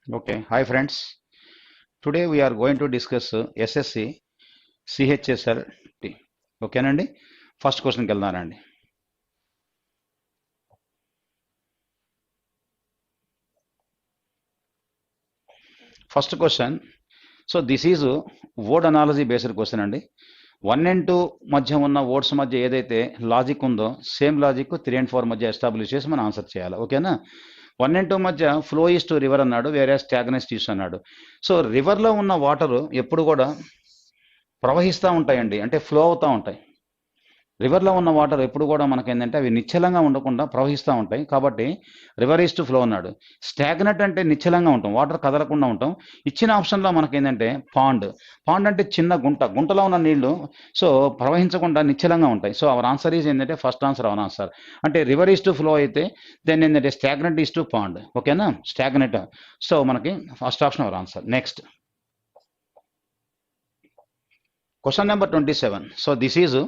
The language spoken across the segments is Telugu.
Okay, hi friends. Today we are going to discuss SSC CHSLT. ఓకేనండి, ఫస్ట్ క్వశ్చన్కి వెళ్దానండి. First question, so this is word analogy based question అండి. 1 and 2 మధ్య ఉన్న వర్డ్స్ మధ్య ఏదైతే లాజిక్ ఉందో సేమ్ లాజిక్ 3 and 4 మధ్య ఎస్టాబ్లిష్ చేసి మనం ఆన్సర్ చేయాలి. ఓకేనా? 1 and 2 మధ్య ఫ్లో ఈస్ టు రివర్ అన్నాడు, వేరే స్టాగ్నెస్ట్ ఈస్ అన్నాడు. సో రివర్లో ఉన్న వాటర్ ఎప్పుడు కూడా ప్రవహిస్తూ ఉంటాయండి, అంటే ఫ్లో అవుతూ ఉంటాయి. రివర్లో ఉన్న వాటర్ ఎప్పుడు కూడా మనకేంటంటే అవి నిశ్చలంగా ఉండకుండా ప్రవహిస్తూ ఉంటాయి. కాబట్టి రివర్ ఈస్ టు ఫ్లో అన్నాడు. స్టాగ్నెట్ అంటే నిశ్చలంగా ఉంటాం, వాటర్ కదలకుండా ఉంటాం. ఇచ్చిన ఆప్షన్లో మనకేంటంటే పాండ్ అంటే చిన్న గుంట, గుంటలో ఉన్న నీళ్లు సో ప్రవహించకుండా నిశ్చలంగా ఉంటాయి. సో అవర్ ఆన్సర్ ఈజ్ ఏంటంటే ఫస్ట్ ఆన్సర్ అవర్ ఆన్సర్. అంటే రివర్ ఈస్ టు ఫ్లో అయితే దెన్ ఏంటంటే స్టాగ్నెట్ ఈస్ టు పాండ్. ఓకేనా? స్టాగ్నెట్. సో మనకి first option our answer. Next question number 27. So this is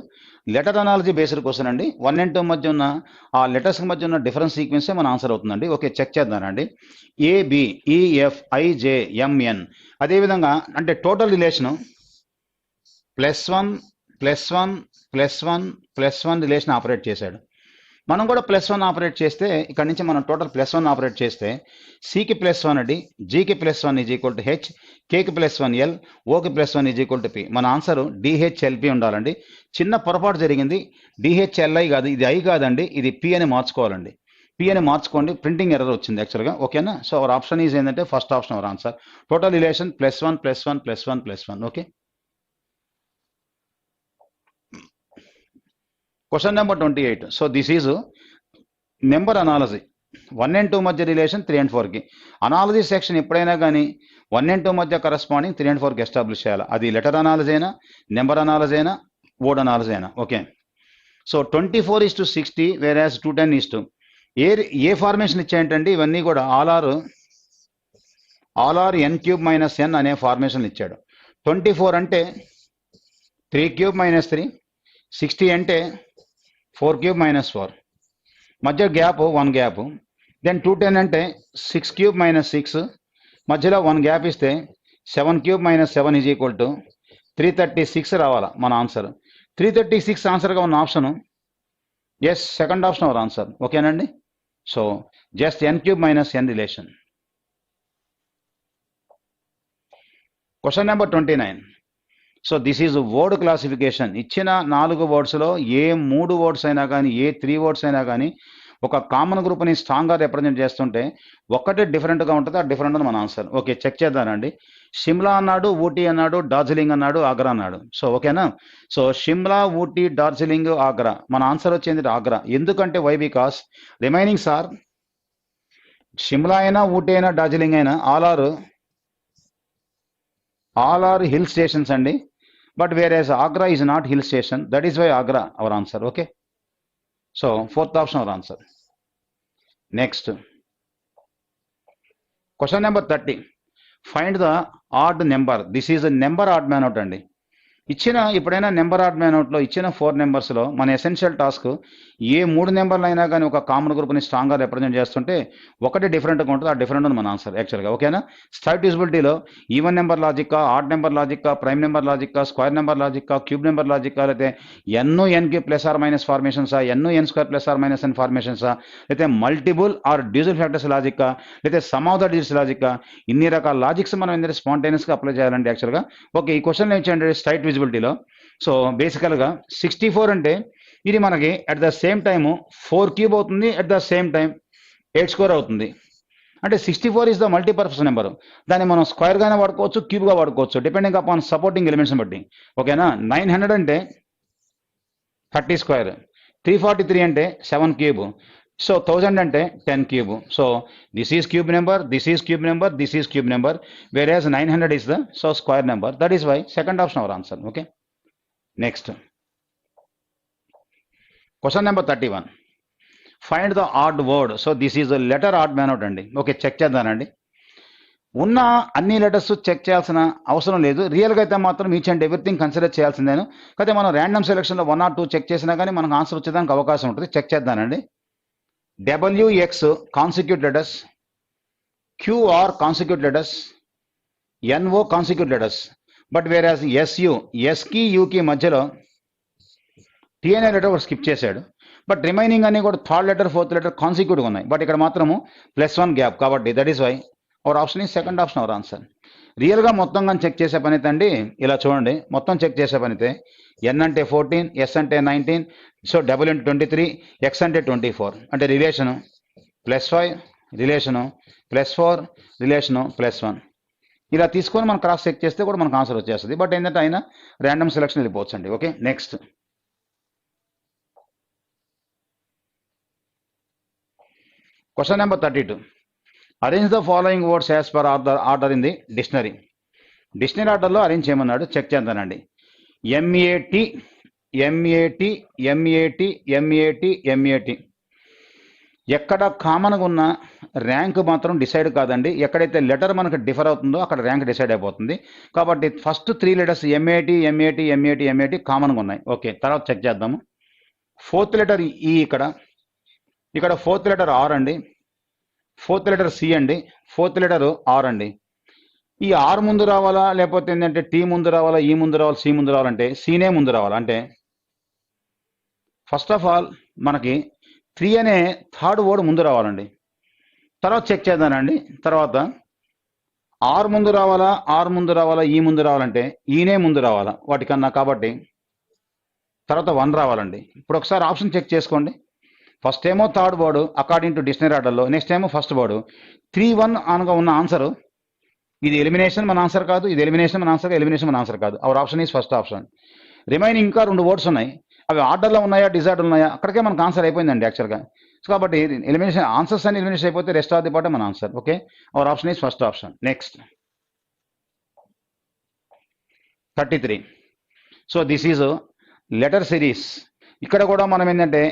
letter analogy based question అండి. 1 and 2 మధ్య ఉన్న ఆ లెటర్స్ మధ్య ఉన్న డిఫరెన్స్ సీక్వెన్సే మన ఆన్సర్ అవుతుందండి. ఓకే, చెక్ చేద్దానండి. ABEFIJMN. అదేవిధంగా అంటే టోటల్ రిలేషను +1 +1 +1 +1 రిలేషన్ ఆపరేట్ చేశాడు. మనం కూడా +1 ఆపరేట్ చేస్తే ఇక్కడ నుంచి మనం టోటల్ +1 ఆపరేట్ చేస్తే సికి +1 అండి, జీకి +1 = H, కేకి +1 L, ఓకి +1 P. మన ఆన్సర్ DHLP ఉండాలండి. చిన్న పొరపాటు జరిగింది, DHLI కాదు, ఇది I కాదండి, ఇది P అని మార్చుకోవాలండి. P అని మార్చుకోండి, ప్రింటింగ్ ఎర్రర్ వచ్చింది యాక్చువల్గా. ఓకేనా? సో అవర్ ఆప్షన్ ఈజ్ ఏంటంటే first option our answer. Total relation +1 +1 +1 +1. Okay. Question number 28. So this is number analogy. 1 and 2 మధ్య రిలేషన్ 3 and 4కి. అనాలజీ సెక్షన్ ఎప్పుడైనా కానీ 1 and 2 మధ్య కరస్పాండింగ్ 3 and 4కి ఎస్టాబ్లిష్ చేయాలి. అది లెటర్ అనాలజీ అయినా, నెంబర్ అనాలజీ అయినా, వర్డ్ అనాలజీ అయినా. ఓకే. సో 24:60 వేరాజ్ 210:. ఏ ఫార్మేషన్ ఇచ్చాయంటండి ఇవన్నీ కూడా ఆల్ ఆర్ n³ - n అనే ఫార్మేషన్ ఇచ్చాడు. 24 అంటే 3³ - 3, 60 అంటే 4³ - 4, మధ్య గ్యాప్ 1 గ్యాప్. దెన్ 210 అంటే 6³ - 6, మధ్యలో 1 గ్యాప్ ఇస్తే 7³ - 7 = 336 రావాలా మన ఆన్సర్. 336 ఆన్సర్గా ఉన్న option yes, second option our answer. ఓకేనండి? So just n³ - n relation. Question number 29. So this is word classification. ఇచ్చిన 4 వర్డ్స్లో ఏ 3 వర్డ్స్ అయినా కానీ, ఏ 3 వర్డ్స్ అయినా కానీ ఒక కామన్ గ్రూప్ని స్ట్రాంగ్గా రిప్రజెంట్ చేస్తుంటే ఒక్కటే డిఫరెంట్గా ఉంటుంది, ఆ డిఫరెంట్ అని మన ఆన్సర్. ఓకే, చెక్ చేద్దానండి. షిమ్లా అన్నాడు, ఊటీ అన్నాడు, డార్జిలింగ్ అన్నాడు, ఆగ్రా అన్నాడు. సో ఓకేనా? సో షిమ్లా, ఊటీ, డార్జిలింగ్, ఆగ్రా. మన ఆన్సర్ వచ్చేది ఆగ్రా. ఎందుకంటే why? Because remainings are Shimla అయినా, ఊటీ అయినా, డార్జిలింగ్ అయినా all are hill stations అండి. But whereas Agra is not hill station, that is why Agra our answer. Okay, so fourth option our answer. Next, question number 30. Find the odd number. This is a number odd man out అండి. ఇచ్చిన ఎప్పుడైనా నెంబర్ ఆడ్ మ్యాన్ అవుట్లో ఇచ్చిన 4 నెంబర్స్లో మన ఎసెన్షియల్ టాస్క్ ఏ 3 నెంబర్లు అయినా కానీ ఒక కామన్ గ్రూప్ని స్ట్రాంగ్గా రిప్రజెంట్ చేస్తుంటే ఒకటి డిఫరెంట్గా ఉంటుంది, ఆ డిఫరెంట్ ఉంది మన ఆన్సర్ యాక్చువల్గా. ఓకేనా? స్ట్రైట్ విజిబిలిటీలో ఈవెన్ నెంబర్ లాజిక్కా, ఆడ్ నెంబర్ లాజిక్కా, ప్రైమ్ నెంబర్ లాజిక్కా, స్క్వేర్ నెంబర్ లాజిక్కా, క్యూబ్ నెంబర్ లాజిక్కా, లేకపోతే n/n³ + ఫార్మేషన్సా, n/n² + n ఫార్మేషన్సా, లేకపోతే మల్టిపుల్ ఆర్ డ్యూజల్ ఫ్యాక్టర్స్ లాజిక్కా, లేకపోతే సమ్ ఆఫ్ ద డిజిట్స్ లాజిక్కా, ఇన్ని రకాల లాజిక్స్ మనం ఏంటంటే స్పాంటేనియస్గా అప్లై చేయాలంటే యాక్చువల్గా. ఓకే, ఈ క్వశ్చన్ ఏంటంటే స్ట్రైట్ విజిబిలిటీలో సో బేసికల్గా 64 అంటే ఇది మనకి అట్ ద సేమ్ టైము 4³ అవుతుంది, అట్ ద సేమ్ టైం 8² అవుతుంది. అంటే 64 ఈజ్ ద మల్టీపర్పస్ నెంబర్. దాన్ని మనం స్క్వేర్గానే వాడుకోవచ్చు, క్యూబ్గా వాడుకోవచ్చు, డిపెండింగ్ అపాన్ సపోర్టింగ్ ఎలిమెంట్స్ని బట్టి. ఓకేనా? 900 అంటే 30², 343 అంటే 7³ సో 1000 అంటే 10³ so this is cube number, this is cube number, this is cube number, whereas 900 is the so square number. That is why second option our answer. Okay, next question number 31. Find the odd word. So this is letter odd man out అండి. ఓకే, చెక్ చేద్దానండి. ఉన్న అన్ని లెటర్స్ చెక్ చేయాల్సిన అవసరం లేదు, రియల్గా అయితే మాత్రం ఈచ్ అండ్ ఎవ్రీథింగ్ కన్సిడర్ చేయాల్సిందేను. అయితే మనం ర్యాండమ్ సెలెక్షన్లో 1 or 2 చెక్ చేసినా కానీ మనకు ఆన్సర్ వచ్చేదానికి అవకాశం ఉంటుంది. చెక్ చేద్దానండి. WX consecutive letters, Q are consecutive letters, NO consecutive letters. But whereas SU, S కి U కి మధ్యలో T అనే లెటర్ కూడా స్కిప్ చేశాడు. బట్ రిమైనింగ్ అన్ని కూడా third letter fourth letter consecutive ఉన్నాయి. బట్ ఇక్కడ మాత్రము +1 గ్యాప్ కాబట్టి that is why our option ఈ సెకండ్ ఆప్షన్ అవర్ ఆన్సర్. రియల్గా మొత్తం కానీ చెక్ చేసే పని అయితే అండి ఇలా చూడండి, మొత్తం చెక్ చేసే పని అయితే N అంటే 14, S అంటే 19, సో డబుల్ ఇంటూ 23, X అంటే 24 అంటే రిలేషను +5 రిలేషను +4 రిలేషను +1 ఇలా తీసుకొని మనం క్రాస్ చెక్ చేస్తే కూడా మనకు ఆన్సర్ వచ్చేస్తుంది. బట్ ఏంటంటే అయినా ర్యాండమ్ సెలెక్షన్ వెళ్ళిపోవచ్చు అండి. Okay, next question number 32. Arrange the following words as per order in the dictionary. Dictionary ఆర్డర్లో అరేంజ్ చేయమన్నాడు, check చేద్దానండి. MAT MAT MAT MAT MAT ఎక్కడ కామన్గా ఉన్న ర్యాంక్ మాత్రం డిసైడ్ కాదండి. ఎక్కడైతే లెటర్ మనకు డిఫర్ అవుతుందో అక్కడ ర్యాంక్ డిసైడ్ అయిపోతుంది. కాబట్టి first 3 letters MAT MAT MAT MAT కామన్గా ఉన్నాయి. ఓకే, తర్వాత చెక్ చేద్దాము. ఫోర్త్ లెటర్ ఈ, ఇక్కడ ఫోర్త్ లెటర్ R అండి, ఫోర్త్ లెటర్ C అండి, ఫోర్త్ లెటర్ R అండి. ఈ R ముందు రావాలా లేకపోతే ఏంటంటే T ముందు రావాలా, E ముందు రావాలా, C ముందు రావాలంటే Cనే ముందు రావాలా. అంటే ఫస్ట్ ఆఫ్ ఆల్ మనకి 3 అనే థర్డ్ వర్డ్ ముందు రావాలండి. తర్వాత చెక్ చేద్దానండి. తర్వాత R ముందు రావాలా, R ముందు రావాలా, E ముందు రావాలంటే ఈనే ముందు రావాలా వాటికన్నా. కాబట్టి తర్వాత 1 రావాలండి. ఇప్పుడు ఒకసారి ఆప్షన్ చెక్ చేసుకోండి. ఫస్ట్ ఏమో third word according to dictionary ఆర్డర్లో, నెక్స్ట్ ఏమో ఫస్ట్ వర్డ్. 3-1 అనగా ఉన్న ఆన్సర్ ఇది ఎలిమినేషన్ మన ఆన్సర్ కాదు, ఇది ఎలిమినేషన్ మన ఆన్సర్, ఎలిమినేషన్ మన ఆన్సర్ కాదు. Our option is first option. Remaining ఇంకా 2 వర్డ్స్ ఉన్నాయి, అవి ఆర్డర్లో ఉన్నాయా డిజార్డర్ ఉన్నాయా అక్కడికే మనకు ఆన్సర్ అయిపోయిందండి యాక్చువల్గా. సో కాబట్టి ఎలిమినేషన్ ఆన్సర్స్ అని ఎలిమినేషన్ అయిపోతే రెస్ట్ ఆఫ్ ది పార్ట్ మన answer. Okay, our option is first option. Next 33. So this is letter series. ఇక్కడ కూడా మనం ఏంటంటే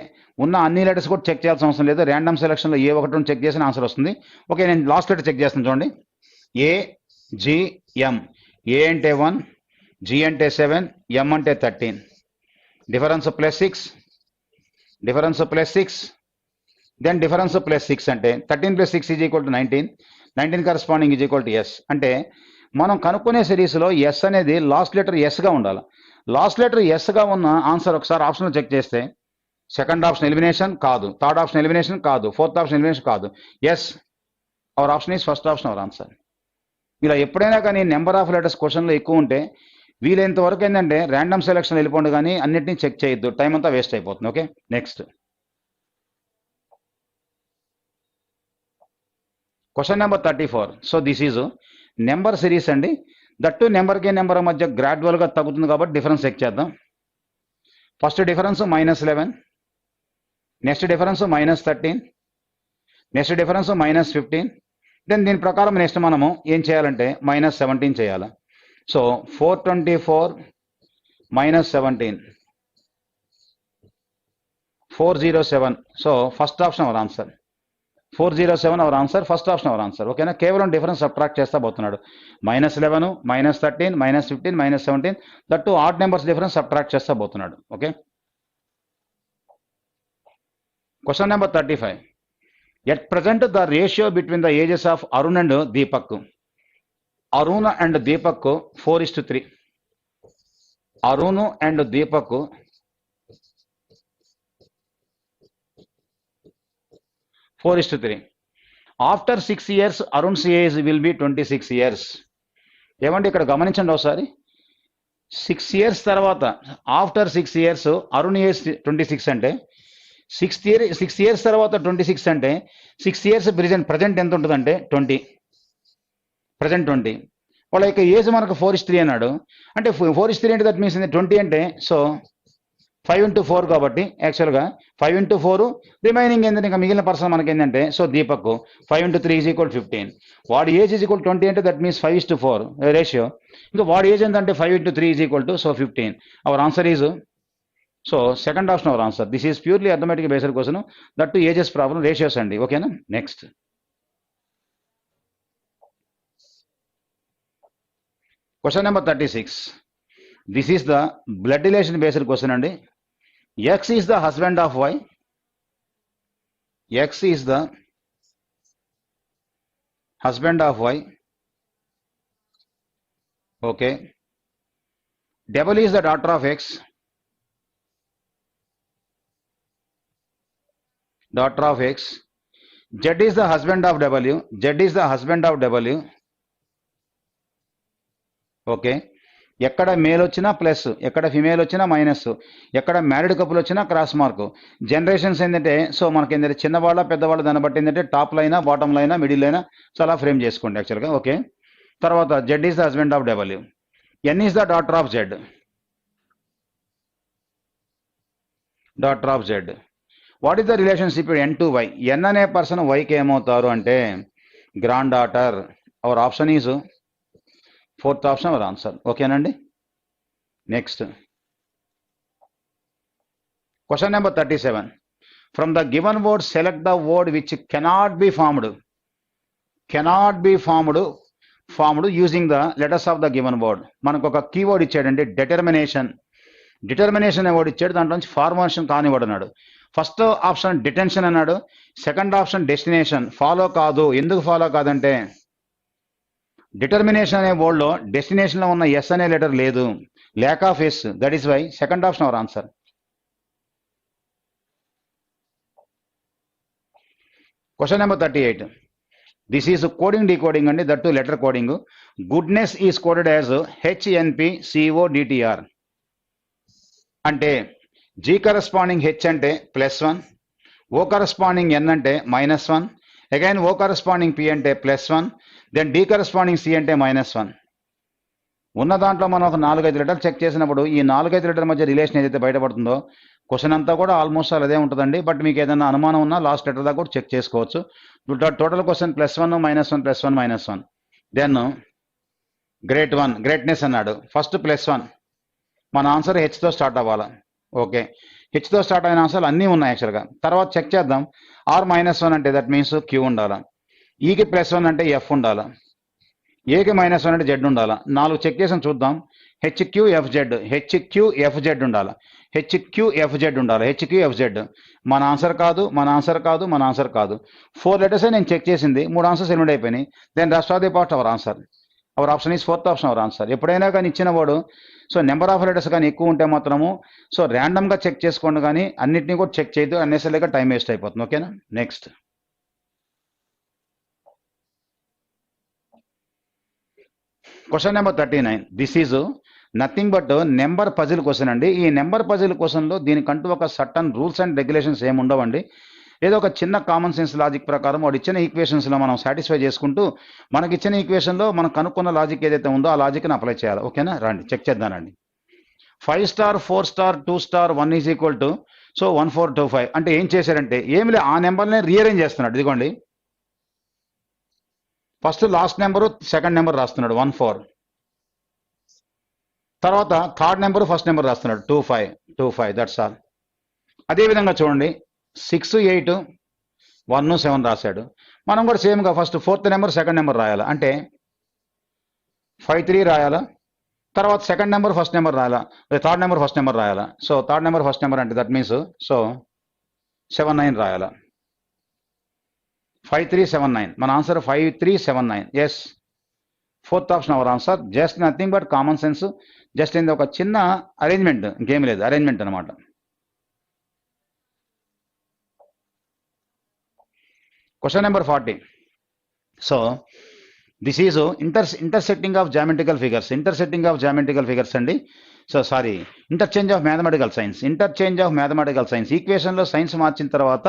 ఉన్న అన్ని లెటర్స్ కూడా చెక్ చేయాల్సిన అవసరం లేదు. ర్యాండమ్ సెలక్షన్లో ఏ ఒకటి చెక్ చేసిన ఆన్సర్ వస్తుంది. ఓకే, నేను లాస్ట్ లెటర్ చెక్ చేస్తాను చూడండి. AGM. A అంటే 1, G అంటే 7, M అంటే 13. డిఫరెన్స్ +6, డిఫరెన్స్ +6, దెన్ డిఫరెన్స్ +6 అంటే 13 + 6 = 19. 19 కరస్పాండింగ్ S. అంటే మనం కనుక్కునే సిరీస్లో S అనేది లాస్ట్ లెటర్ Sగా ఉండాలి. లాస్ట్ లెటర్ Sగా ఉన్న ఆన్సర్ ఒకసారి ఆప్షన్లో చెక్ చేస్తే సెకండ్ ఆప్షన్ ఎలిమినేషన్ కాదు, థర్డ్ ఆప్షన్ ఎలిమినేషన్ కాదు, ఫోర్త్ ఆప్షన్ ఎలిమినేషన్ కాదు, yes. Our option is first option our answer. ఇలా ఎప్పుడైనా కానీ నెంబర్ ఆఫ్ లెటర్స్ క్వశ్చన్లో ఎక్కువ ఉంటే వీలైనంత వరకు ఏంటంటే ర్యాండమ్ సెలక్షన్ వెళ్ళిపోండి, కానీ అన్నిటినీ చెక్ చేయొద్దు, టైం అంతా వేస్ట్ అయిపోతుంది. Okay, next question number 34. So this is number series అండి. దట్టు నెంబర్కి నెంబర్ మధ్య గ్రాడ్యువల్గా తగ్గుతుంది కాబట్టి డిఫరెన్స్ చెక్ చేద్దాం. First difference -11, next difference -13, next difference -15. Then దీని ప్రకారం నెక్స్ట్ మనము ఏం చేయాలంటే -17 చేయాలి. So 424 -17 407. So first option our answer. 407 our answer, first option our answer. ఓకేనా, కేవలం డిఫరెన్స్ సబ్ట్రాక్ట్ చేస్తా పోతున్నాడు. -11 -13 -15 -17, that odd numbers difference subtract చేస్తా పోతున్నాడు. Okay, question number 35. At present the ratio between the ages of Arun and Deepak. Arun and Deepak 4:3. Arun and Deepak 4:3. After 6 years Arun's age will be 26 years. ఏమండి ఇక్కడ గమనించండి ఒకసారి. 6 years తర్వాత ఆఫ్టర్ 6 years అరుణ్ ఏజ్ 26 అంటే 6 years తర్వాత 26 అంటే 6 years ప్రజెంట్ ఎంత ఉంటుందంటే 20. ప్రజెంట్ 20. వాళ్ళ యొక్క ఏజ్ మనకు 4:3 అన్నాడు. అంటే 4:3 అంటే దట్ మీన్స్ 20 అంటే సో 5 into 4 కాబట్టి యాక్చువల్గా 5 into 4 రిమైనింగ్ ఏంటంటే ఇంకా మిగిలిన పర్సన్ మనకి ఏంటంటే సో దీపక్ 5 into 3 = 15. వాడి ఏజ్ = 20 అంటే దట్ మీన్స్ 5:4 రేషియో. ఇంకా వాడి ఏజ్ ఏంటంటే 5 into 3 = so 15. Hour answer is so second option our answer. This is purely arithmetic based question, that to ages problem, ratios అండి. ఓకేనా, next question number 36. This is the blood relation based question అండి. X is the husband of Y. X is the husband of y. Okay. Double is the daughter of x. Daughter of x. Z is the husband of w. Z is the husband of w. Okay. ఎక్కడ మేల్ వచ్చినా ప్లస్, ఎక్కడ ఫిమేల్ వచ్చినా మైనస్, ఎక్కడ మ్యారీడ్ కపుల్ వచ్చినా క్రాస్ మార్క్. జనరేషన్స్ ఏంటంటే సో మనకి ఏంటంటే చిన్నవాళ్ళ పెద్దవాళ్ళ దాన్ని బట్టి ఏంటంటే టాప్ లైనా బాటమ్ లైనా మిడిల్ లైనా సో అలా ఫ్రేమ్ చేసుకోండి యాక్చువల్గా. ఓకే. తర్వాత Z is the husband of W. N is the daughter of Z. Daughter of Z. What is the relationship N to Y? N అనే పర్సన్ వైకి ఏమవుతారు అంటే grand daughter. Our option is fourth option our answer. ఓకేనండి. Next question number 37. From the given word select the word which cannot be formed. Cannot be formed using the letters of the given word. మనకు ఒక కీవర్డ్ ఇచ్చాడండి, డిటర్మినేషన్. డిటర్మినేషన్ అనే వర్డ్ ఇచ్చాడు, దాంట్లోంచి ఫార్మేషన్ కానివాడు అన్నాడు. ఫస్ట్ ఆప్షన్ డిటెన్షన్ అన్నాడు, సెకండ్ ఆప్షన్ డెస్టినేషన్. ఫాలో కాదు. ఎందుకు ఫాలో కాదంటే డిటర్మినేషన్ అనే వర్డ్లో డెస్టినేషన్లో ఉన్న ఎస్ అనే లెటర్ లేదు, lack of S. That is why second option our answer. Question number 38. This is coding decoding అండి, that too letter coding. Goodness is coded as HNPCODTR. అంటే G కరస్పాండింగ్ హెచ్ అంటే +1, O కరస్పాండింగ్ N అంటే -1, అగైన్ O కరస్పాండింగ్ P అంటే +1, దెన్ D కరస్పాండింగ్ C అంటే -1. ఉన్న దాంట్లో మనం ఒక 4-5 లెటర్లు చెక్ చేసినప్పుడు ఈ 4-5 లెటర్ మధ్య రిలేషన్ ఏదైతే బయటపడుతుందో క్వశ్చన్ అంతా కూడా ఆల్మోస్ట్ అదే ఉంటుందండి. బట్ మీకు ఏదైనా అనుమానం ఉన్నా లాస్ట్ లెటర్ దాకా కూడా చెక్ చేసుకోవచ్చు. Total question +1 -1 +1 -1. Then great 1 greatness అన్నాడు. ఫస్ట్ +1 మన ఆన్సర్ హెచ్తో స్టార్ట్ అవ్వాలి. ఓకే. హెచ్తో స్టార్ట్ అయిన ఆన్సర్లు అన్నీ ఉన్నాయి యాక్చువల్గా. తర్వాత చెక్ చేద్దాం. ఆర్ -1 అంటే దట్ మీన్స్ క్యూ ఉండాలి. ఈకి +1 అంటే ఎఫ్ ఉండాలి. ఏకి -1 అంటే జెడ్ ఉండాలి. 4 చెక్ చేసి చూద్దాం. HQFZ ఉండాలి. HQFZ ఉండాలి. HQFZ మన ఆన్సర్ కాదు, మన ఆన్సర్ కాదు, మన ఆన్సర్ కాదు. 4 లెటర్సే నేను చెక్ చేసింది, 3 ఆన్సర్స్ ఎలిమినేట్ అయిపోయినాయి. Then rest of the part our answer. Our option is fourth option our answer. ఎప్పుడైనా కానీ ఇచ్చిన వాడు సో నెంబర్ ఆఫ్ లెటర్స్ కానీ ఎక్కువ ఉంటే మాత్రము సో ర్యాండమ్గా చెక్ చేసుకోండి, కానీ అన్నింటినీ కూడా చెక్ చేయొద్దు, అన్నెసరీగా టైం వేస్ట్ అయిపోతుంది. ఓకేనా. Next question number 39. This is nothing but number puzzle question అండి. ఈ నెంబర్ పజిల్ క్వశ్చన్లో దీనికంటూ ఒక సర్టన్ రూల్స్ అండ్ రెగ్యులేషన్స్ ఏమి ఉండవండి. ఏదో ఒక చిన్న కామన్ సెన్స్ లాజిక్ ప్రకారం వాడు ఇచ్చిన ఈక్వేషన్స్లో మనం సాటిస్ఫై చేసుకుంటూ మనకి ఇచ్చిన ఈక్వేషన్లో మనం కనుక్కున్న లాజిక్ ఏదైతే ఉందో ఆ లాజిక్ని అప్లై చేయాలి. ఓకేనా. రండి చెక్ చేద్దానండి. 5 star 4 star 2 star 1 is equal to so 1425 అంటే ఏం చేశారంటే ఏమి లే, ఆ నెంబర్ని రీఅరేంజ్ చేస్తున్నాడు. ఇదిగోండి first last number second number రాస్తున్నాడు 14. తర్వాత థర్డ్ నెంబర్ ఫస్ట్ నెంబర్ రాస్తున్నాడు 25. That's all. అదేవిధంగా చూడండి 6 8 1 7 రాశాడు. మనం కూడా సేమ్గా first fourth number second number రాయాలి. అంటే 5 3 రాయాలా. తర్వాత సెకండ్ నెంబర్ ఫస్ట్ నెంబర్ రాయాలా, థర్డ్ నెంబర్ ఫస్ట్ నెంబర్ రాయాలా. So third number first number అంటే దట్ మీన్స్ సో 7 9 రాయాలా. 5 3 7 9 మన answer 5 3 7 9. Yes fourth option our answer. Just nothing but common sense. Just ఏంది ఒక చిన్న అరేంజ్మెంట్, ఇంకేం లేదు, అరేంజ్మెంట్ అనమాట. Question number 40. So this is intersecting of geometrical figures. Intersecting of geometrical figures అండి. So sorry, interchange of mathematical signs. Interchange of mathematical signs. ఈక్వేషన్లో సైన్స్ మార్చిన తర్వాత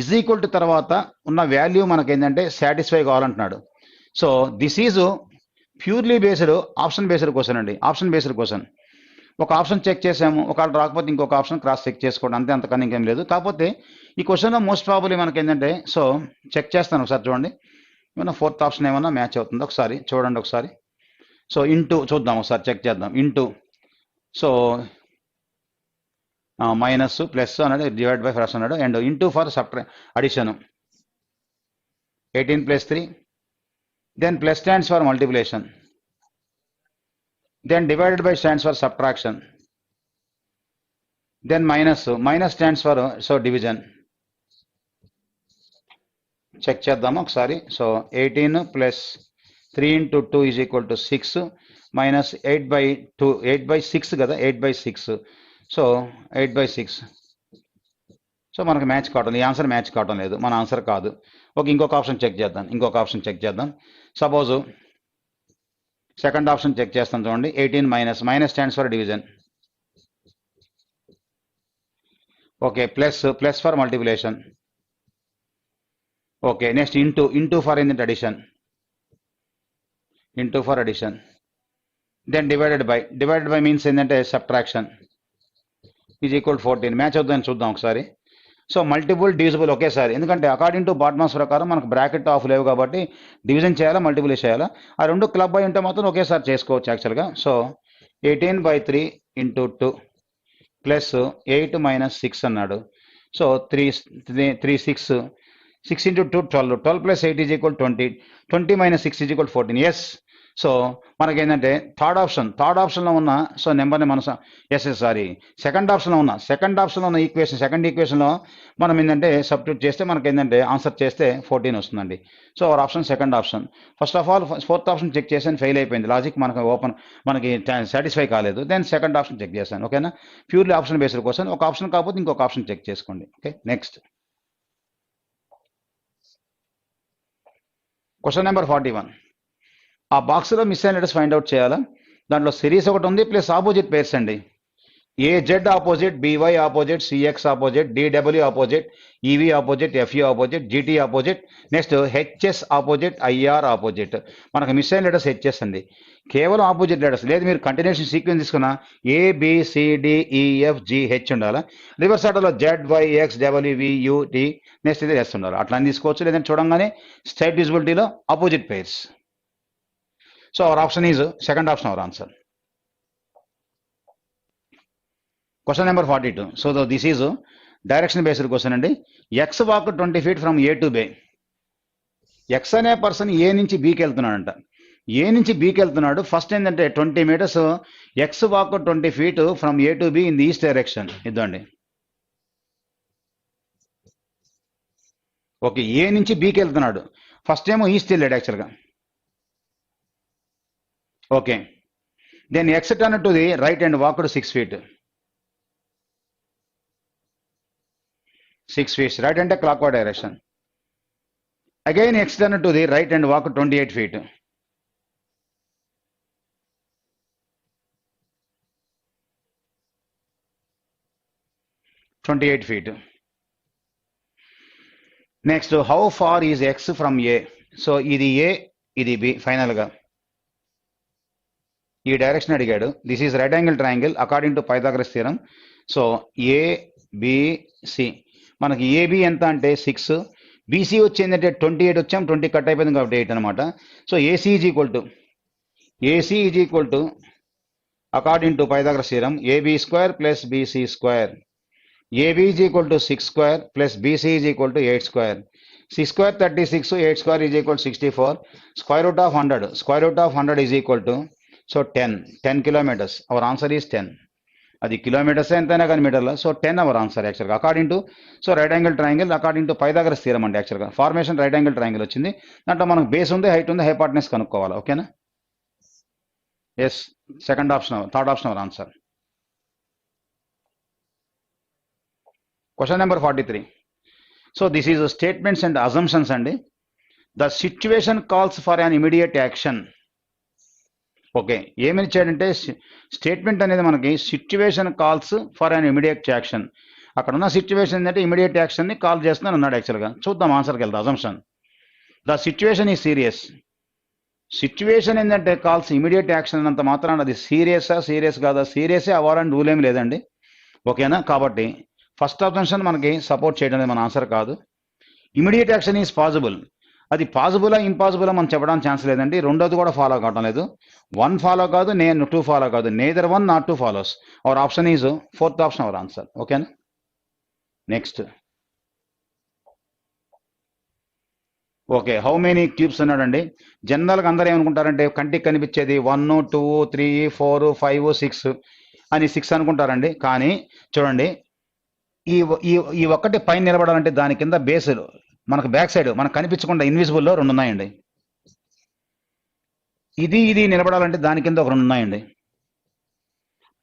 ఈజ్ ఈక్వల్ టు తర్వాత ఉన్న వాల్యూ మనకి ఏంటంటే సాటిస్ఫై కావాలంటున్నాడు. So this is purely based option based question అండి. Option based question. ఒక ఆప్షన్ చెక్ చేసాము, ఒకవేళ రాకపోతే ఇంకొక ఆప్షన్ క్రాస్ చెక్ చేసుకోవడం, అంతే, అంతకన్నా ఇంకేం లేదు. కాకపోతే ఈ క్వశ్చన్లో మోస్ట్ ప్రాబబ్లీ మనకి ఏంటంటే సో చెక్ చేస్తాను ఒకసారి చూడండి, ఏమన్నా ఫోర్త్ ఆప్షన్ ఏమన్నా మ్యాచ్ అవుతుందో ఒకసారి చూడండి ఒకసారి. సో ఇంటూ చూద్దాం ఒకసారి, చెక్ చేద్దాం. ఇంటూ సో మైనస్ ప్లస్ అన్నాడు, డివైడ్ బై ఫస్ట్ అన్నాడు, and into for addition 18 + 3. Then plus stands for multiplication. Then divided by stands for subtraction. Then minus stands for so division. Check చేద్దాము ఒకసారి. So 18 plus 3 into 2 is equal to 6 minus 8/2, 8/6 కదా, 8/6. సో 8/6. సో మనకు మ్యాచ్ కావటం, ఈ ఆన్సర్ మ్యాచ్ కావటం లేదు, మన ఆన్సర్ కాదు. ఓకే, ఇంకొక ఆప్షన్ చెక్ చేద్దాం. సపోజ్ సెకండ్ ఆప్షన్ చెక్ చేస్తాం చూడండి. 18 minus stands for division. Okay, plus for multiplication. Okay, next into for addition. Then divided by means ఏంటంటే సబ్ట్రాక్షన్ ఈజ్ ఈక్వల్ 14. మ్యాచ్ అవుతుందని చూద్దాం ఒకసారి. సో మల్టిపుల్ డివిజిబుల్ ఒకేసారి, ఎందుకంటే అకార్డింగ్ టు బాట్మాస్ ప్రకారం మనకు బ్రాకెట్ ఆఫ్ లేవు కాబట్టి డివిజన్ చేయాలా మల్టిపుల్ చేయాలా, ఆ రెండు క్లబ్ అయి ఉంటే మాత్రం ఒకేసారి చేసుకోవచ్చు యాక్చువల్గా. సో 18/3 ఇంటూ 2 ప్లస్ 8 మైనస్ 6 అన్నాడు. So 3 6 into 2 12 plus 8 is equal 20. 20 minus 6 is equal 14. Yes. So మనకేంటంటే థర్డ్ ఆప్షన్లో ఉన్న సో నెంబర్ని మనం సెకండ్ ఆప్షన్లో ఉన్న ఈక్వేషన్, సెకండ్ ఈక్వేషన్లో మనం ఏంటంటే సబ్స్టిట్యూట్ చేస్తే మనకి ఏంటంటే ఆన్సర్ చేస్తే 14 వస్తుందండి. So our option second option. First of all fourth option check చేసాను, ఫెయిల్ అయిపోయింది, లాజిక్ మనకి సాటిస్ఫై కాలేదు. దెన్ సెకండ్ ఆప్షన్ చెక్ చేశాను. ఓకేనా, ప్యూర్లీ ఆప్షన్ బేస్డ్ కోసం. ఒక ఆప్షన్ కాకపోతే ఇంకొక ఆప్షన్ చెక్ చేసుకోండి. Okay, next question number 41. ఆ బాక్స్లో మిస్ అయిన లెటర్స్ ఫైండ్ అవుట్ చేయాలా. దాంట్లో సిరీస్ ఒకటి ఉంది ప్లస్ ఆపోజిట్ పేర్స్ అండి. A Z opposite, B Y opposite, C X opposite, D W opposite, E V opposite, F U opposite, G T opposite, next H S opposite, I R opposite. మనకు మిస్ అయిన లెటర్స్ హెచ్ఎస్ అండి, కేవలం ఆపోజిట్ లెటర్స్. లేదు మీరు కంటిన్యూషన్ సీక్వెన్స్ తీసుకున్నా ABCDEFGH ఉండాలా, రివర్స్ ఆర్డర్లో ZYXWVUT, నెక్స్ట్ ఇది ఎస్ ఉండాలి. అట్లా తీసుకోవచ్చు. లేదంటే చూడంగానే స్ట్రైట్ విజిబిలిటీలో opposite pairs. So our option is second option our answer. Question number 42. So this is direction based question అండి. X walk 20 feet from A to B. X అనే పర్సన్ ఏ నుంచి బీకి వెళ్తున్నాడంట. ఏ నుంచి బీకి వెళ్తున్నాడు. ఫస్ట్ ఏంటంటే 20 meters X walk 20 feet from A to B in the east direction. ఇద్దండి. ఓకే, ఏ నుంచి బీకి వెళ్తున్నాడు. ఫస్ట్ ఏమో ఈస్ట్ వెళ్ళాడు యాక్చువల్గా. Okay, then X turn to the right and walked 6 feet. 6 feet right అంటే clockwise direction. Again X turn to the right and walk 28 feet. Next, how far is X from A? So ఇది A, ఇది B. ఫైనల్గా ఈ డైరెక్షన్ అడిగాడు. This is right angle triangle according to Pythagoras theorem. So ABC మనకి AB ఎంత అంటే 6, BC వచ్చి ఏంటంటే 28 వచ్చాం, 20 కట్ అయిపోయింది కాబట్టి 8 అనమాట. So AC is equal to according to Pythagoras theorem AB square plus BC square. AB is equal to 6 square plus BC is equal to 8 square. 6 square 36, 8 square is equal 64. Square root of 100 is equal to so 10 kilometers. Hour answer is 10. అది కిలోమీటర్స్ ఎంతైనా కానీ మీటర్లో. సో 10 అవర్ ఆన్సర్ యాక్చువల్గా according to so right angle triangle according to Pythagoras theorem అండి. యాక్చువల్గా ఫార్మేషన్ రైట్ యాంగిల్ ట్రయాంగిల్ వచ్చింది. దాంట్లో మనకు బేస్ ఉంది, హైట్ ఉంది, హైపార్టనెస్ కనుక్కోవాలి. ఓకేనా, yes, third option our answer. Question number 43. So this is statements and assumptions అండి. The situation calls for an immediate action. Okay, ఏమని ఇచ్చాడంటే స్టేట్మెంట్ అనేది మనకి situation calls for an immediate action. అక్కడ ఉన్న సిచ్యువేషన్ ఏంటంటే ఇమీడియట్ యాక్షన్ని కాల్ చేస్తున్నాను అన్నాడు యాక్చువల్గా. చూద్దాం ఆన్సర్కి వెళ్దాం. అజంప్షన్, ద సిచ్యువేషన్ ఈ సీరియస్. సిచ్యువేషన్ ఏంటంటే కాల్స్ ఇమీడియట్ యాక్షన్ అన్నంత మాత్రాన అది సీరియస్ కాదా, సీరియసే అవ్వాలని రూల్ ఏమి లేదండి. ఓకేనా, కాబట్టి ఫస్ట్ అజంప్షన్ మనకి సపోర్ట్ చేయడం అనేది మన ఆన్సర్ కాదు. Immediate action is possible. అది పాసిబులా ఇంపాసిబులా మనం చెప్పడానికి ఛాన్స్ లేదండి. రెండోది కూడా ఫాలో కావడం లేదు. 1 ఫాలో కాదు, 2 ఫాలో కాదు, neither 1 not 2 follows. Our option is fourth option our answer. ఓకేనా, next. Okay, how many cubes అన్నాడండి. జనరల్గా అందరూ ఏమనుకుంటారంటే కంటికి కనిపించేది 1 2 3 4 5 6 అని 6 అనుకుంటారండి. కానీ చూడండి, ఈ ఒక్కటి పైన నిలబడాలంటే దాని కింద బేస్ మనకు బ్యాక్ సైడ్ మనకు కనిపించకుండా ఇన్విజిబుల్లో 2 ఉన్నాయండి. ఇది నిలబడాలంటే దాని కింద ఒక 2 ఉన్నాయండి.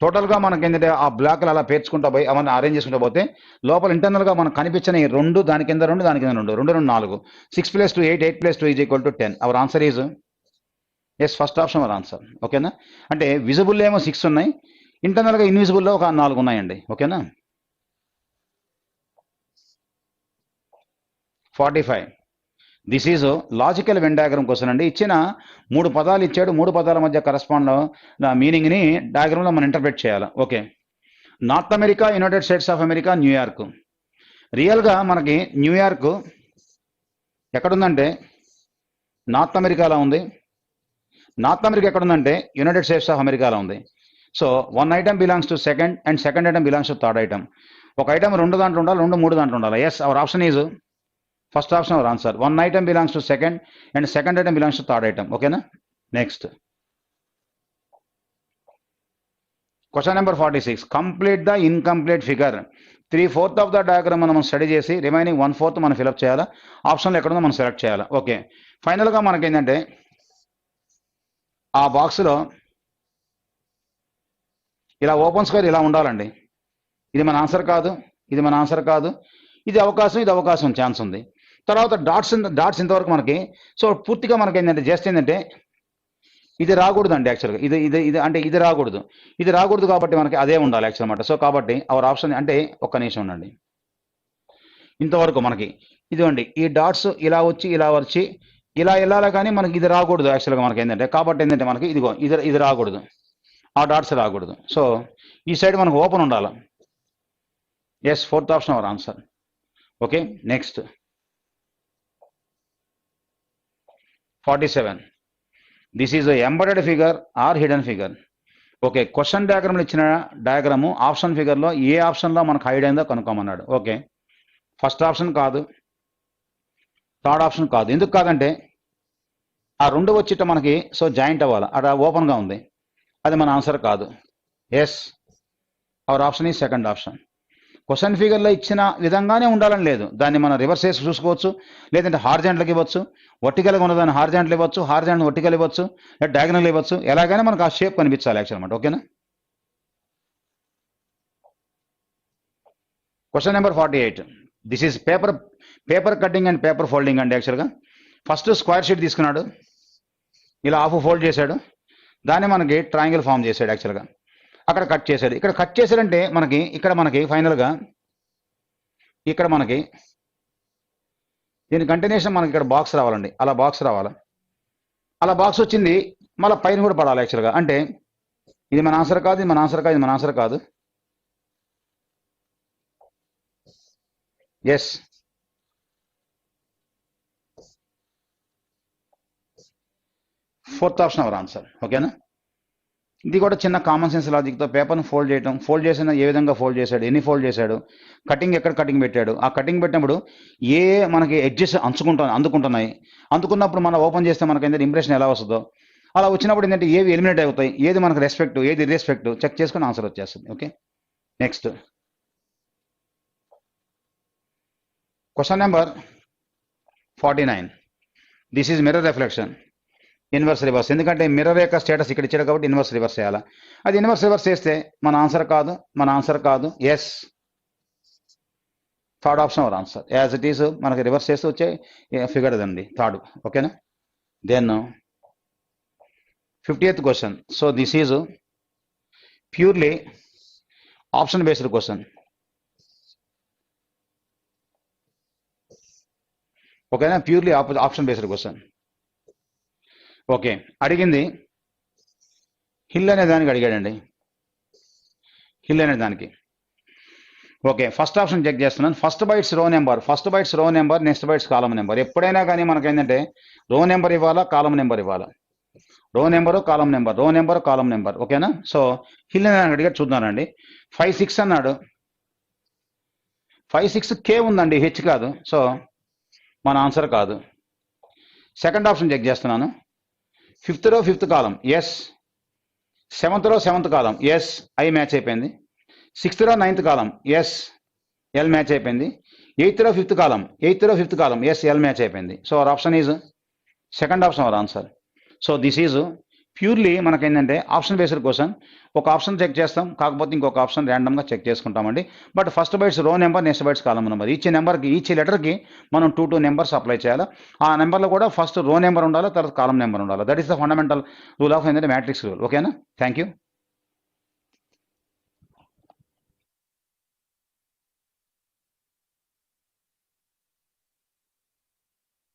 టోటల్గా మనకి ఏంటంటే ఆ బ్లాక్లు అలా పేర్చుకుంటా పోయి అవన్నీ అరేంజ్ చేసుకుంటూ పోతే లోపల ఇంటర్నల్గా మనకు కనిపించిన 2 దాని కింద 2 దాని కింద 2 2 2 4 6 + 2 8 8 + 2 = 10. Our answer is yes, first option our answer. ఓకేనా, అంటే విజిబుల్ ఏమో 6 ఉన్నాయి, ఇంటర్నల్గా ఇన్విజిబుల్లో ఒక 4 ఉన్నాయండి. ఓకేనా. 45. This is logical Venn diagram question అండి. ఇచ్చిన 3 పదాలు ఇచ్చాడు, 3 పదాల మధ్య కరస్పాండ్ మీనింగ్ని డయాగ్రామ్లో మనం ఇంటర్ప్రెట్ చేయాలి. Okay, north America, united states of America, New York. రియల్గా మనకి న్యూయార్క్ ఎక్కడుందంటే నార్త్ అమెరికాలో ఉంది. నార్త్ అమెరికా ఎక్కడుందంటే యునైటెడ్ స్టేట్స్ ఆఫ్ అమెరికాలో ఉంది. So 1 item belongs to second and second item belongs to third item. ఒక ఐటమ్ 2 దాంట్లో ఉండాలి, 2 3 దాంట్లో ఉండాలి. Yes, our option is first option our answer. 1 item belongs to second and second item belongs to third item. ఓకేనా. Next question number 46. Complete the incomplete figure. 3/4 of the diagram మనం స్టడీ చేసి రిమైనింగ్ 1/4 మనం ఫిలప్ చేయాలా. ఆప్షన్లో ఎక్కడుందో మనం సెలెక్ట్ చేయాలి. ఓకే, ఫైనల్గా మనకి ఏంటంటే ఆ బాక్స్లో ఇలా ఓపెన్ స్క్వేర్ ఇలా ఉండాలండి. ఇది మన ఆన్సర్ కాదు, ఇది మన ఆన్సర్ కాదు, ఇది అవకాశం, ఇది అవకాశం, ఛాన్స్ ఉంది. తర్వాత డాట్స్ ఇంతవరకు మనకి. సో పూర్తిగా మనకి ఏంటంటే జస్ట్ ఏంటంటే ఇది రాకూడదు అండి యాక్చువల్గా. ఇది రాకూడదు కాబట్టి మనకి అదే ఉండాలి యాక్చువల్ అనమాట. సో కాబట్టి అవర్ ఆప్షన్ అంటే ఒక్క నిమిషం ఉండండి. ఇంతవరకు మనకి ఇదిగోండి ఈ డాట్స్ ఇలా వచ్చి ఇలా వెళ్ళాలి, కానీ మనకి ఇది రాకూడదు యాక్చువల్గా మనకి ఏంటంటే. కాబట్టి ఏంటంటే మనకి ఇదిగో ఇది రాకూడదు, ఆ డాట్స్ రాకూడదు. సో ఈ సైడ్ మనకు ఓపెన్ ఉండాలి. Yes, fourth option our answer. Okay, next 47. This is embedded figure or hidden figure. Okay, question డయాగ్రామ్లో ఇచ్చిన డయాగ్రాము ఆప్షన్ ఫిగర్లో ఏ ఆప్షన్లో మనకు హైడ్ అయిందో కనుక్కోమన్నాడు. ఓకే, ఫస్ట్ ఆప్షన్ కాదు, థర్డ్ ఆప్షన్ కాదు. ఎందుకు కాదంటే ఆ 2 వచ్చిట మనకి సో జాయింట్ అవ్వాలి, అక్కడ ఓపెన్గా ఉంది, అది మన ఆన్సర్ కాదు. ఎస్, అవర్ ఆప్షన్ ఈ సెకండ్ ఆప్షన్. క్వశ్చన్ ఫిగర్లో ఇచ్చిన విధంగానే ఉండాలని లేదు, దాన్ని మనం రివర్స్ చేసి చూసుకోవచ్చు, లేదంటే హార్జాంట్లకి ఇవ్వచ్చు, వర్టికల్గా ఉన్నదాన్ని హార్జాంట్లు ఇవ్వచ్చు, హార్జాంట్లు వర్టికల్ ఇవ్వచ్చు, లేదా డయాగనల్ ఇవ్వచ్చు, ఎలాగైనా మనకు ఆ షేప్ కనిపించాలి యాక్చువల్ అనమాట. ఓకేనా. Question number 48. This is paper cutting and paper folding అండి. యాక్చువల్గా ఫస్ట్ స్క్వేర్ షీట్ తీసుకున్నాడు, ఇలా హాఫ్ ఫోల్డ్ చేశాడు, దాన్ని మనకి ట్రయాంగిల్ ఫామ్ చేశాడు యాక్చువల్గా. అక్కడ కట్ చేశాడు, ఇక్కడ కట్ చేశాడంటే ఇక్కడ మనకి ఫైనల్గా ఇక్కడ మనకి దీని కంటిన్యూషన్ మనకి ఇక్కడ బాక్స్ రావాలండి. అలా బాక్స్ రావాలి, అలా బాక్స్ వచ్చింది, మళ్ళీ పైన కూడా పడాలి యాక్చువల్గా. అంటే ఇది మన ఆన్సర్ కాదు, ఇది మన ఆన్సర్ కాదు, ఇది మన ఆన్సర్ కాదు. Yes, fourth option our answer. ఓకేనా. ఇది కూడా చిన్న కామన్ సెన్స్ లాజిక్తో పేపర్ను ఫోల్డ్ చేసిన ఏ విధంగా ఫోల్డ్ చేశాడు, ఎన్ని ఫోల్డ్ చేశాడు, కటింగ్ ఎక్కడ కటింగ్ పెట్టాడు, ఆ కటింగ్ పెట్టినప్పుడు ఏ మనకి ఎడ్జెస్ అందుకున్నప్పుడు మనం ఓపెన్ చేస్తే మనకి ఏంటంటే ఇంప్రెషన్ ఎలా వస్తుందో, అలా వచ్చినప్పుడు ఏంటంటే ఏవి ఎలిమినేట్ అవుతాయి, ఏది మనకు రెస్పెక్ట్, ఏది ఇర్రెస్పెక్ట్ చెక్ చేసుకుని ఆన్సర్ వచ్చేస్తుంది. Okay, next question number 49. This is mirror reflection inverse reverse. ఎందుకంటే మిర్రర్ యొక్క స్టేటస్ ఇక్కడ ఇచ్చాడు కాబట్టి ఇన్వర్స్ రివర్స్ చేయాలి. అది ఇన్వర్స్ రివర్స్ చేస్తే మన ఆన్సర్ కాదు. Yes, third option our answer. As it is మనకి రివర్స్ చేస్తే వచ్చే ఫిగర్ అదండి థర్డ్. ఓకేనా. Then 50th question. So this is purely option based question. ఓకేనా, purely option based question. Okay, అడిగింది హిల్ అనే దానికి అడిగాడండి, హిల్ అనే దానికి. ఓకే, ఫస్ట్ ఆప్షన్ చెక్ చేస్తున్నాను. First bytes row number, next bytes column number. ఎప్పుడైనా కానీ మనకి ఏంటంటే రో నెంబర్ ఇవ్వాలా, కాలం నెంబర్ ఇవ్వాలా. రో నెంబరు కాలం నెంబర్. ఓకేనా. సో హిల్ అనే దానికి అడిగాడు, చూద్దానండి. 5 6 అన్నాడు. 5 6 కే ఉందండి, హెచ్ కాదు. సో మన ఆన్సర్ కాదు. సెకండ్ ఆప్షన్ చెక్ చేస్తున్నాను. 5th రో 5th కాలం, ఎస్. 7th రో 7th column, yes, I match అయిపోయింది. 6th row 9th column, S, L match అయిపోయింది. Eighth row fifth column S L match అయిపోయింది. So our option is second option our answer. So this is purely మనకేంటంటే ఆప్షన్ బేస్డ్ క్వశ్చన్. ఒక ఆప్షన్ చెక్ చేస్తాం, కాకపోతే ఇంకొక ఆప్షన్ ర్యాండమ్గా చెక్ చేసుకుంటామండి. But first bytes row number, next bytes column number. Each లెటర్కి మనం 2 నెంబర్స్ అప్లై చేయాలి. ఆ నెంబర్లో కూడా ఫస్ట్ రో నెంబర్ ఉండాలి, తర్వాత కాలం నెంబర్ ఉండాలి. That is the fundamental rule of ఏంటంటే మ్యాట్రిక్స్ రూల్. ఓకేనా? Thank you.